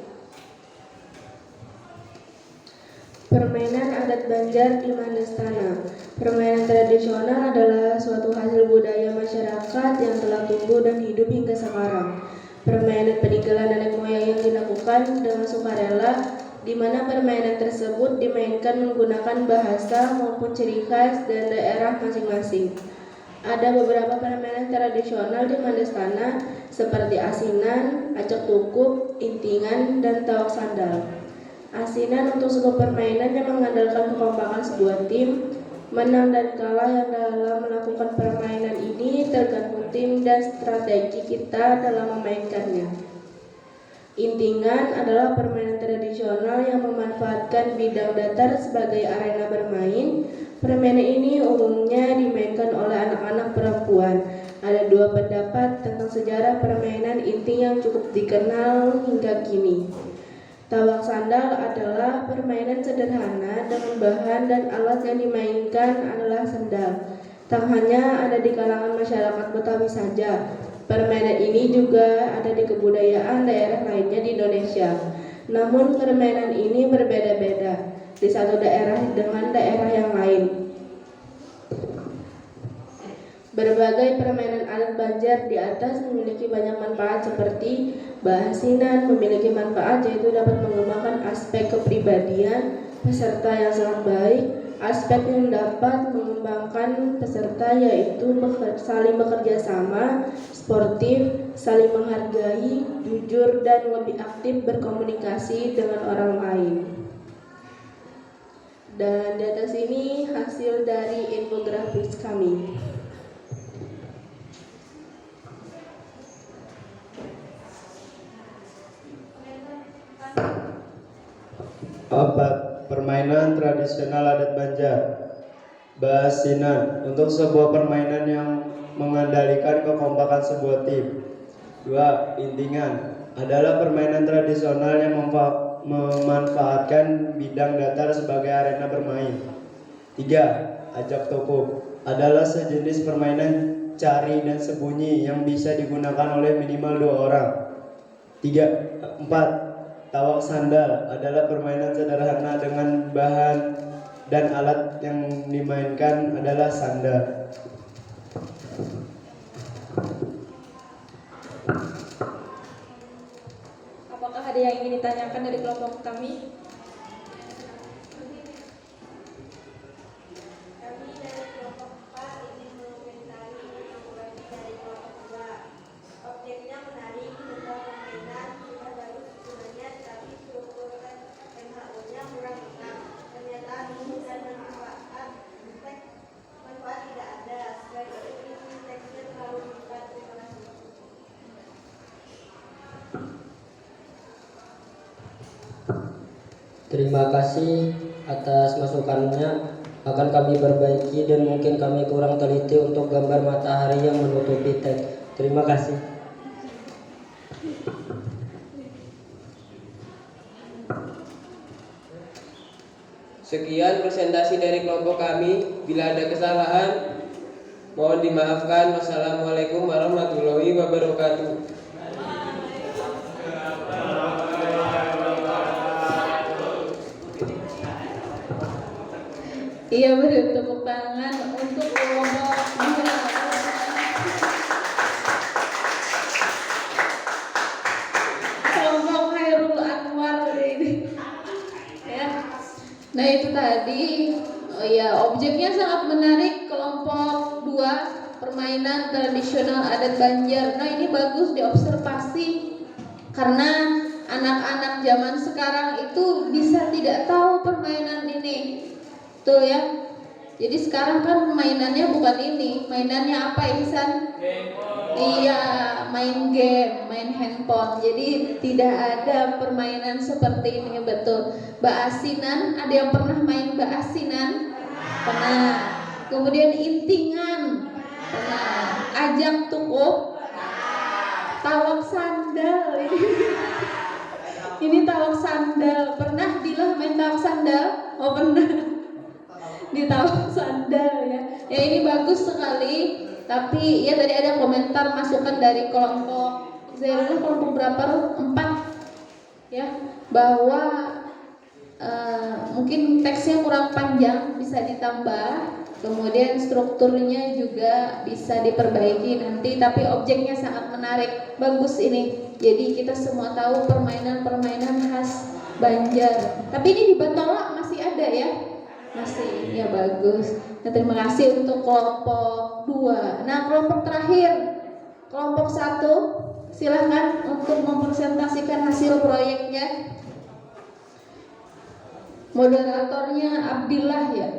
Permainan adat Banjar di Manestana. Permainan tradisional adalah suatu hasil budaya masyarakat masyarakat yang telah tumbuh dan hidup hingga sekarang. Permainan peninggalan nenek moyang yang dilakukan dengan sukarela, di mana permainan tersebut dimainkan menggunakan bahasa maupun ciri khas dan daerah masing-masing. Ada beberapa permainan tradisional di Mandestana seperti asinan, acak tukuk, intingan, dan tawak sandal. Asinan untuk sebuah permainan yang mengandalkan kekompakan sebuah tim. Menang dan kalah yang dalam melakukan permainan ini tergantung tim dan strategi kita dalam memainkannya. Intingan adalah permainan tradisional yang memanfaatkan bidang datar sebagai arena bermain. Permainan ini umumnya dimainkan oleh anak-anak perempuan. Ada dua pendapat tentang sejarah permainan inting yang cukup dikenal hingga kini. Tawak sandal adalah permainan sederhana dengan bahan dan alat yang dimainkan adalah sandal. Tak hanya ada di kalangan masyarakat Betawi saja, permainan ini juga ada di kebudayaan daerah lainnya di Indonesia. Namun permainan ini berbeda-beda di satu daerah dengan daerah yang lain. Berbagai permainan adat Banjar di atas memiliki banyak manfaat seperti bahasinan memiliki manfaat yaitu dapat mengembangkan aspek kepribadian peserta yang sangat baik. Aspek yang dapat mengembangkan peserta yaitu saling bekerja sama, sportif, saling menghargai, jujur, dan lebih aktif berkomunikasi dengan orang lain. Dan di atas ini hasil dari infografis kami. Permainan tradisional adat Banjar. Bahasinan untuk sebuah permainan yang mengendalikan kekompakan sebuah tim. 2. Intingan adalah permainan tradisional yang memanfaatkan bidang datar sebagai arena bermain. 3. Ajak tukuk adalah sejenis permainan cari dan sembunyi yang bisa digunakan oleh minimal 2 orang. 4. Tawak sandal adalah permainan sederhana dengan bahan dan alat yang dimainkan adalah sandal. Apakah ada yang ingin ditanyakan dari kelompok kami? Kami dari kelompok 4 ingin mengomentari infografis dari kelompok 2. Objeknya menarik tentang permainan sudah bagus sebenarnya, tapi struktur MHO-nya kurang lengkap. Ternyata ini dan manfaat tidak ada. Selain itu isi teksnya terlalu singkat. Terima kasih. Terima kasih atas masukannya. Akan kami perbaiki dan mungkin kami kurang teliti untuk gambar matahari yang menutupi teks. Terima kasih. Sekian presentasi dari kelompok kami. Bila ada kesalahan, mohon dimaafkan. Wassalamualaikum warahmatullahi wabarakatuh. Iya, beri tepuk tangan untuk kelompok 2. Kelompok Khairul Anwar ini. Ya. Nah itu tadi, objeknya sangat menarik. Kelompok 2 permainan tradisional adat Banjar. Nah ini bagus diobservasi karena anak-anak zaman sekarang itu bisa tidak tahu permainan ini. Tuh ya. Jadi sekarang kan mainannya bukan ini. Mainannya apa, Ihsan? Iya, main game, main handphone. Jadi tidak ada permainan seperti ini, betul. Baasinan, ada yang pernah main baasinan? Pernah. Kemudian intingan? Pernah. Ajak tukuk? Tawak sandal ini. Ini tawak sandal. Pernah Dilah main tawak sandal? Oh pernah. Di tawak sandal ya. Ya ini bagus sekali. Tapi ya tadi ada komentar masukan dari kelompok Zairullah, kelompok berapa? 4 ya, bahwa mungkin teksnya kurang panjang, bisa ditambah Kemudian strukturnya juga bisa diperbaiki nanti, tapi objeknya sangat menarik, bagus ini. Jadi kita semua tahu permainan-permainan khas Banjar. Tapi ini di Batola masih ada ya? Masih, ya bagus. Nah, terima kasih untuk kelompok 2. Nah, kelompok terakhir, kelompok 1, silahkan untuk mempresentasikan hasil proyeknya. Moderatornya Abdillah ya.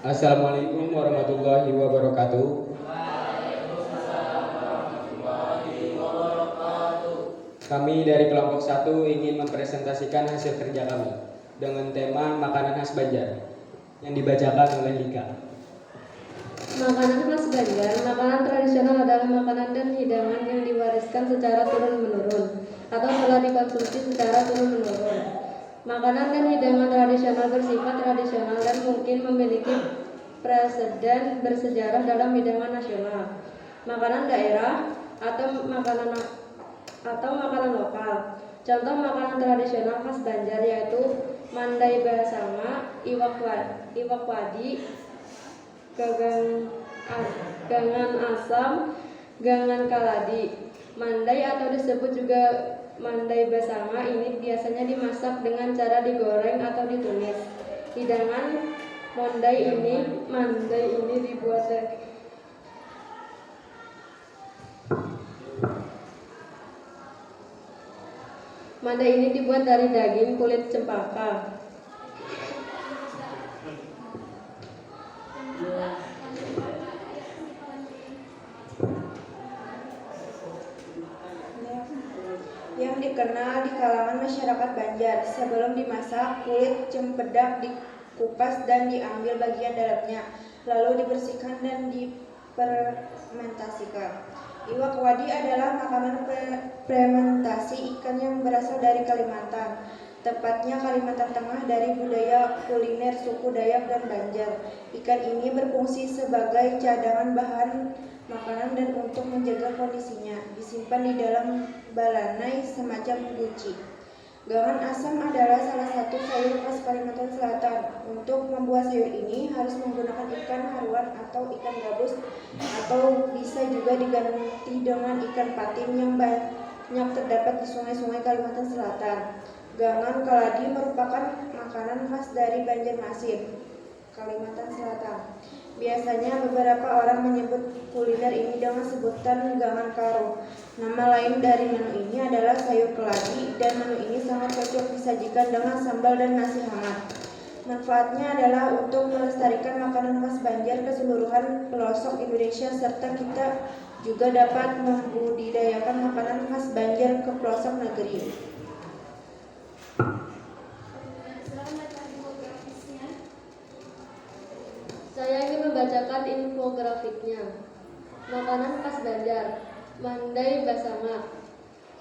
Assalamualaikum warahmatullahi wabarakatuh. Kami dari kelompok 1 ingin mempresentasikan hasil kerja kami dengan tema makanan khas Banjar yang dibacakan oleh Lika. Makanan khas Banjar, makanan tradisional adalah makanan dan hidangan yang diwariskan secara turun-menurun atau telah dikonsumsi secara turun-menurun. Makanan dan hidangan tradisional bersifat tradisional dan mungkin memiliki preseden bersejarah dalam hidangan nasional, makanan daerah atau makanan lokal. Contoh makanan tradisional khas Banjar yaitu mandai basanga, iwak wadi, gangan asam, gangan kaladi. Mandai atau disebut juga mandai basanga ini biasanya dimasak dengan cara digoreng atau ditumis. Hidangan mandai ini dibuat dari daging kulit cempaka. Yang dikenal di kalangan masyarakat Banjar. Sebelum dimasak, kulit cempedak dikupas dan diambil bagian dalamnya, lalu dibersihkan dan difermentasikan. Iwak wadi adalah makanan fermentasi ikan yang berasal dari Kalimantan, tepatnya Kalimantan Tengah, dari budaya kuliner suku Dayak dan Banjar. Ikan ini berfungsi sebagai cadangan bahan makanan dan untuk menjaga kondisinya disimpan di dalam balanai semacam guci. Gangan asam adalah salah satu sayur khas Kalimantan Selatan. Untuk membuat sayur ini harus menggunakan ikan haruan atau ikan gabus, atau bisa juga diganti dengan ikan patin yang banyak terdapat di sungai-sungai Kalimantan Selatan. Gangan kaladi merupakan makanan khas dari Banjarmasin, Kalimantan Selatan. Biasanya beberapa orang menyebut kuliner ini dengan sebutan gangan karo. Nama lain dari menu ini adalah sayur keladi, dan menu ini sangat cocok disajikan dengan sambal dan nasi hangat. Manfaatnya adalah untuk melestarikan makanan khas Banjar ke seluruhan pelosok Indonesia, serta kita juga dapat membudidayakan makanan khas Banjar ke pelosok negeri. Saya ingin membacakan infografiknya. Makanan khas Banjar, mandai basanga.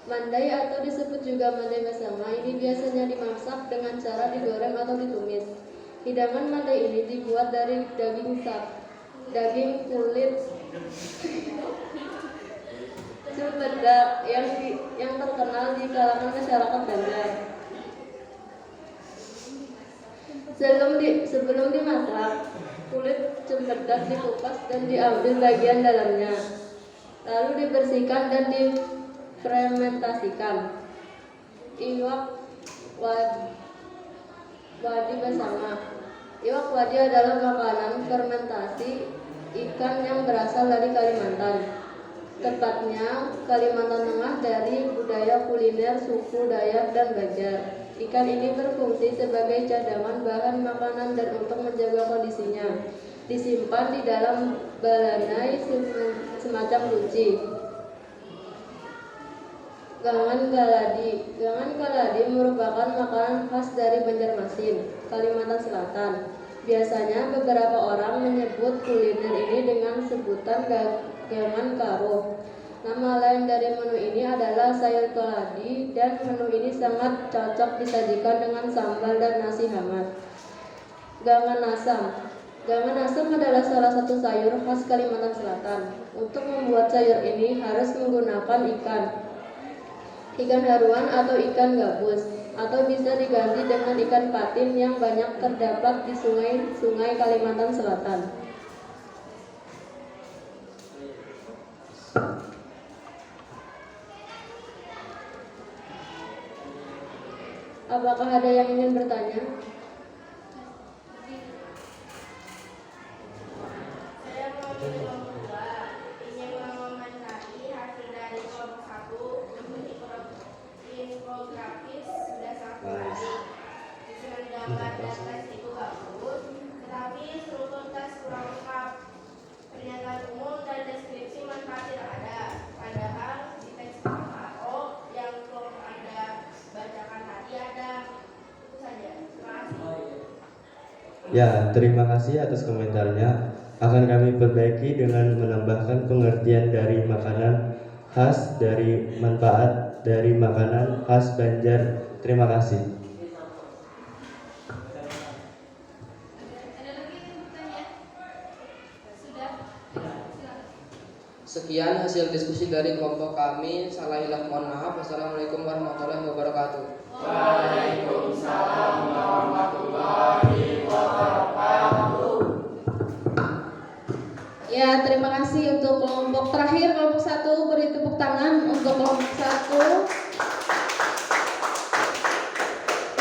Mandai atau disebut juga mandai basanga ini biasanya dimasak dengan cara digoreng atau ditumis. Hidangan mandai ini dibuat dari daging kulit cempedak yang terkenal di kalangan masyarakat Banjar. Sebelum dimasak, kulit cempedak dikupas dan diambil bagian dalamnya, lalu dibersihkan dan difermentasikan. Iwak wadi basanga. Iwak wadi adalah makanan fermentasi ikan yang berasal dari Kalimantan, tepatnya Kalimantan Tengah, dari budaya kuliner suku Dayak dan Banjar. Ikan ini berfungsi sebagai cadangan bahan makanan dan untuk menjaga kondisinya disimpan di dalam balanai semacam guci. Gangan kaladi. Gangan kaladi merupakan makanan khas dari Banjarmasin, Kalimantan Selatan. Biasanya beberapa orang menyebut kuliner ini dengan sebutan gangan karo. Nama lain dari menu ini adalah sayur keladi, dan menu ini sangat cocok disajikan dengan sambal dan nasi hangat. Gangan asam. Gangan asam adalah salah satu sayur khas Kalimantan Selatan. Untuk membuat sayur ini harus menggunakan ikan haruan atau ikan gabus, atau bisa diganti dengan ikan patin yang banyak terdapat di sungai-sungai Kalimantan Selatan. Apakah ada yang ingin bertanya? Saya mau di kelompok 2 ingin mengomentari hasil dari kelompok 1 infografis sudah sangat menarik. Susunan gambar dan tes itu bagus, tetapi struktur tes kurang lengkap. Pernyataan umum dan deskripsi manfaat tidak ada. Padahal di teks KO yang kelompok Anda bacakan tadi ada. Itu saja. Terima kasih. Ya, terima kasih atas komentarnya. Akan kami perbaiki dengan menambahkan pengertian dari makanan khas, dari manfaat dari makanan khas Banjar. Terima kasih. Sekian hasil diskusi dari kelompok kami. Salah hilaf mohon maaf. Wassalamualaikum warahmatullahi wabarakatuh. Waalaikumsalam warahmatullahi wabarakatuh. Ya, terima kasih untuk kelompok terakhir, kelompok 1, beri tepuk tangan untuk kelompok 1.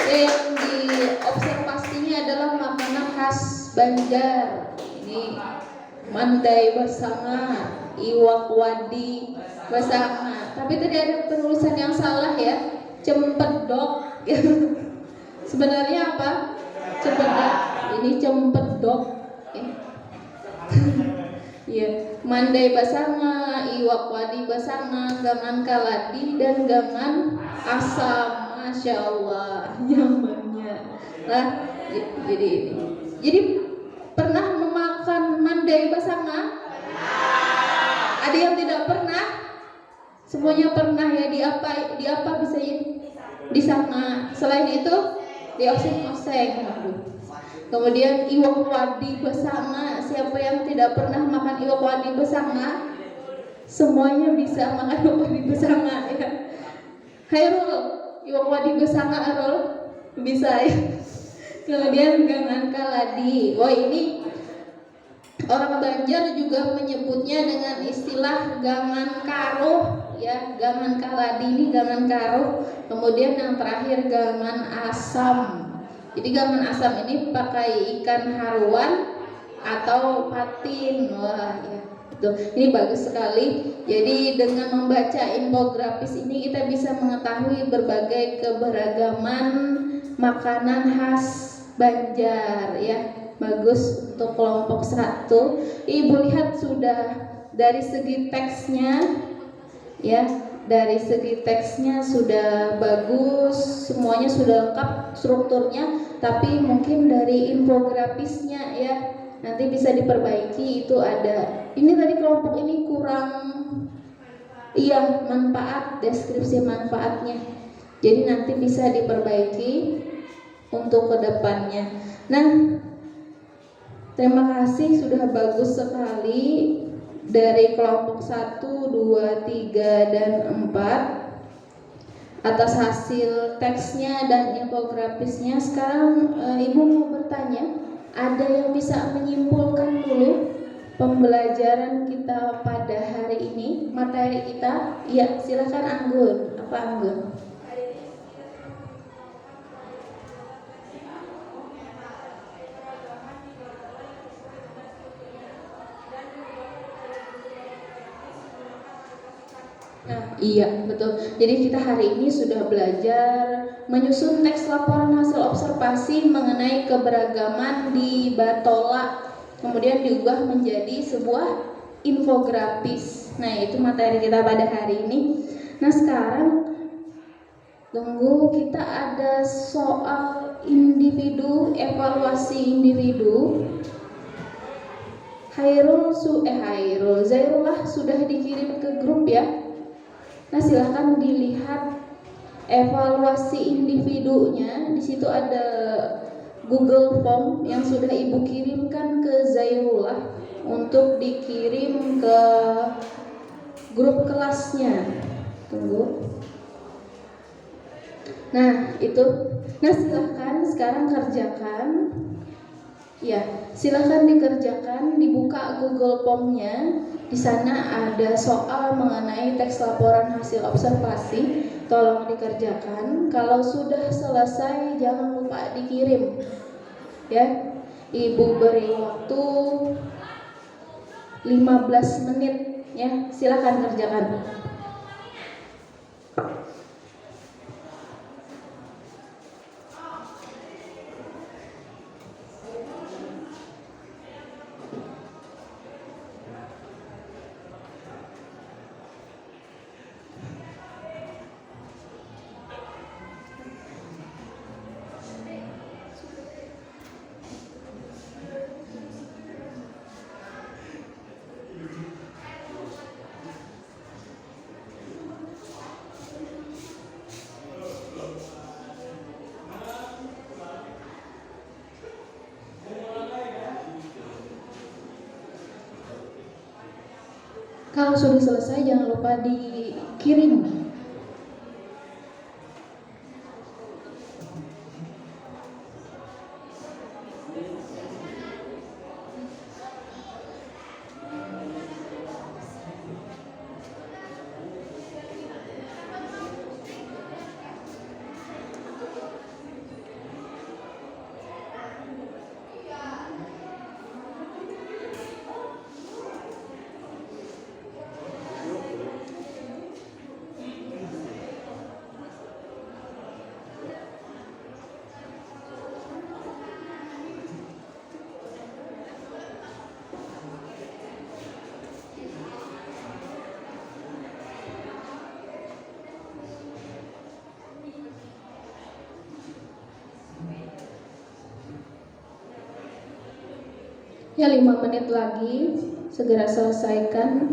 Yang diobservasinya adalah makanan khas Banjar. Ini mandai basanga, iwak wadi basanga. Tapi tadi ada penulisan yang salah ya, cempedok. Sebenarnya apa? Cempedok. Ini cempedok. Ya, mandai basanga, iwak wadi basanga, gangan kaladi dan gangan asam. Masya Allah, nyamannya. Nah, jadi pernah memakan mandai basanga? Ada yang tidak pernah? Semuanya pernah ya. Di apa bisa ya? Disanga. Selain itu dioseng-oseng. Kemudian iwak wadi basanga. Siapa yang tidak pernah makan iwak wadi basanga? Semuanya bisa makan iwak wadi basanga ya. Hairul, iwak wadi basanga Arul bisa ya. Kemudian gangan kaladi. Wah, ini orang Banjar juga menyebutnya dengan istilah gangan karuh ya. Gangan kaladi ini gangan karuh. Kemudian yang terakhir gangan asam. Jadi gangan asam ini pakai ikan haruan atau patin. Wah ya, tuh, ini bagus sekali. Jadi dengan membaca infografis ini kita bisa mengetahui berbagai keberagaman makanan khas Banjar ya. Bagus untuk kelompok 1. Ibu lihat sudah dari segi teksnya ya, dari segi teksnya sudah bagus, semuanya sudah lengkap strukturnya, tapi mungkin dari infografisnya ya nanti bisa diperbaiki. Itu ada, ini tadi kelompok ini kurang manfaat, deskripsi manfaatnya, jadi nanti bisa diperbaiki untuk kedepannya. Nah, terima kasih sudah bagus sekali dari kelompok 1, 2, 3, dan 4 atas hasil teksnya dan infografisnya. Sekarang Ibu mau bertanya, ada yang bisa menyimpulkan dulu pembelajaran kita pada hari ini, materi kita? Ya, silakan Anggun. Apa Anggun? Nah, iya betul. Jadi kita hari ini sudah belajar menyusun teks laporan hasil observasi mengenai keberagaman di Batola, kemudian diubah menjadi sebuah infografis. Nah, itu materi kita pada hari ini. Nah, sekarang tunggu, kita ada soal individu, evaluasi individu. Zairullah sudah dikirim ke grup ya. Nah, silahkan dilihat evaluasi individunya. Di situ ada Google Form yang sudah Ibu kirimkan ke Zairullah untuk dikirim ke grup kelasnya. Tunggu. Nah, itu. Nah, silahkan sekarang kerjakan. Ya, silahkan dikerjakan, dibuka Google Form-nya. Di sana ada soal mengenai teks laporan hasil observasi. Tolong dikerjakan. Kalau sudah selesai, jangan lupa dikirim. Ya, Ibu beri waktu 15 menit. Ya, silahkan kerjakan. Kalau sudah selesai jangan lupa dikirim. Ya, 5 menit lagi, segera selesaikan.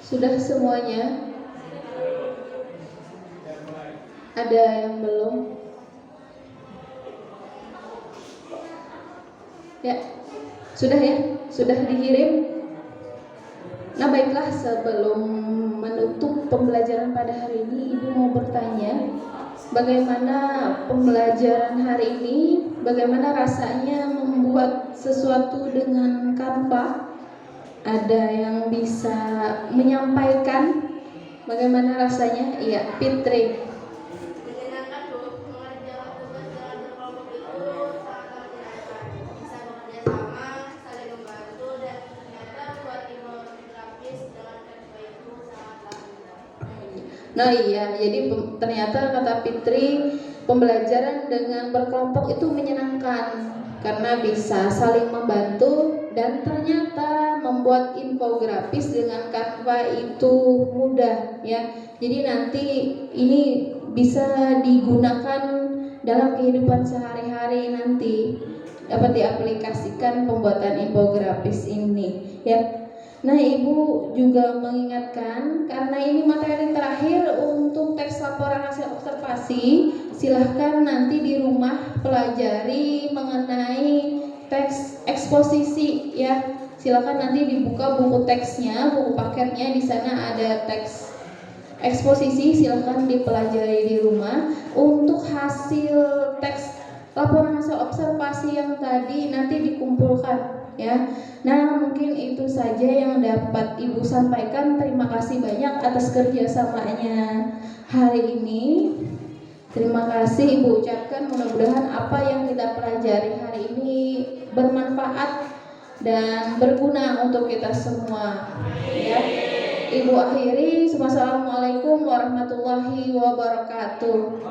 Sudah semuanya? Ada yang belum? Ya, sudah ya? Sudah dikirim? Nah, baiklah, sebelum menutup pembelajaran pada hari ini, Ibu mau bertanya, bagaimana pembelajaran hari ini? Bagaimana rasanya membuat sesuatu dengan Canva? Ada yang bisa menyampaikan bagaimana rasanya? Iya, Fitri. Menyenangkan, Bu. Mengerjakan tugas dengan berkelompok itu sangat menyenangkan. Bisa bekerja sama, saling membantu, dan ternyata buat infografis dengan Canva itu sangatlah mudah. Nah iya, jadi ternyata kata Fitri, pembelajaran dengan berkelompok itu menyenangkan karena bisa saling membantu dan ternyata membuat infografis dengan Canva itu mudah ya. Jadi nanti ini bisa digunakan dalam kehidupan sehari-hari nanti, dapat diaplikasikan pembuatan infografis ini ya. Nah, Ibu juga mengingatkan karena ini materi terakhir untuk teks laporan hasil observasi, silahkan nanti di rumah pelajari mengenai teks eksposisi ya. Silahkan nanti dibuka buku teksnya, buku paketnya, di sana ada teks eksposisi, silahkan dipelajari di rumah. Untuk hasil teks laporan hasil observasi yang tadi nanti dikumpulkan ya. Nah, mungkin itu saja yang dapat Ibu sampaikan. Terima kasih banyak atas kerjasamanya hari ini. Terima kasih Ibu ucapkan, mudah-mudahan apa yang kita pelajari hari ini bermanfaat dan berguna untuk kita semua ya. Ibu akhiri, wassalamualaikum warahmatullahi wabarakatuh.